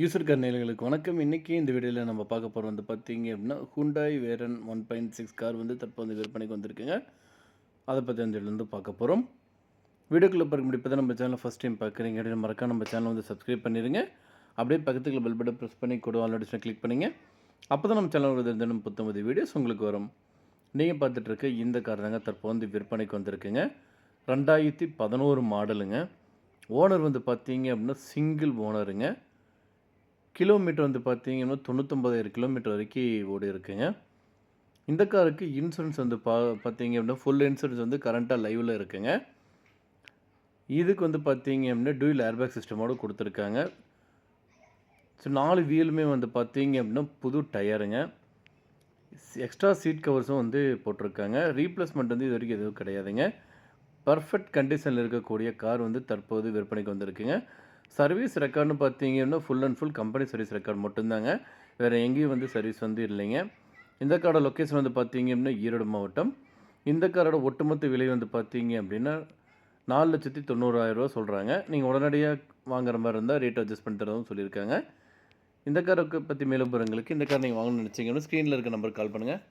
User கர்னேயர்களுக்கு வணக்கம். இன்னைக்கு இந்த வீடியோல நம்ம பார்க்க போறது பார்த்தீங்க அப்படின்னா, ஹூண்டாய் வேரன் 1.6 கார் தற்போது விற்பனைக்கு வந்திருக்குங்க. அத பத்தி இந்த வீடியோல பார்க்க போறோம். வீடியோக்குள்ள போறதுக்கு முன்னாடி இப்ப தான் நம்ம சேனலை ஃபர்ஸ்ட் டைம் பார்க்குறீங்க அப்படின்னா, மறக்காம நம்ம சேனலை சப்ஸ்கிரைப் பண்ணிருங்க. அப்படியே பக்கத்துல பெல் பட்டன் பிரஸ் பண்ணி கூட ஆல் நோட்டிஃபிகேஷன் கிளிக் பண்ணுங்க. அப்பதான் நம்ம சேனல்ல தினமும் புத்தம்புது வீடியோஸ் உங்களுக்கு வரும். நீங்க பார்த்துட்டு இருக்க இந்த கார் தாங்க தற்போது விற்பனைக்கு வந்திருக்குங்க. 2011 மாடலுங்க. ஓனர் பார்த்தீங்க அப்படின்னா சிங்கிள் ஓனருங்க. கிலோமீட்டர் பார்த்தீங்கன்னா 99,000 கிலோமீட்டர் வரைக்கும் ஓடி இருக்குங்க. இந்த காருக்கு இன்சூரன்ஸ் பார்த்தீங்க அப்படின்னா ஃபுல் இன்சூரன்ஸ் கரண்ட்டா லைவ்ல இருக்குங்க. இதுக்கு பார்த்தீங்க அப்படின்னா டூயல் ஏர்பேக் சிஸ்டமோட குடுத்துருக்காங்க. ஸோ 4 வீலுமே பார்த்தீங்க அப்படின்னா புது டயருங்க. எக்ஸ்ட்ரா சீட் கவர்ஸும் போட்டிருக்காங்க. ரீப்ளேஸ்மெண்ட் இதுவரைக்கும் எதுவும் கிடையாதுங்க. பெர்ஃபெக்ட் கண்டிஷன்ல இருக்கக்கூடிய கார் தற்போது விற்பனைக்கு வந்திருக்குங்க. சர்வீஸ் ரெக்கார்ட்னு பார்த்தீங்கன்னா, full and full company service record மட்டும்தாங்க. வேறு எங்கேயும் சர்வீஸ் இல்லைங்க. இந்த காரோட லொக்கேஷன் பார்த்தீங்க அப்படின்னா, ஈரோடு மாவட்டம். இந்த காரோட ஒட்டுமொத்த விலை பார்த்தீங்க அப்படின்னா, ரூ. 4,90,000 சொல்கிறாங்க. நீங்கள் உடனடியாக வாங்குற மாதிரி இருந்தால் ரேட் அட்ஜஸ்ட் பண்ணி தரதும் சொல்லியிருக்காங்க. இந்த காருக்கு பற்றி மேலும் விவரங்களுக்கு இந்த கார் நீங்கள் வாங்கணும்னு நினச்சிங்கன்னா, ஸ்க்ரீனில் இருக்க நம்பருக்கு கால் பண்ணுங்கள்.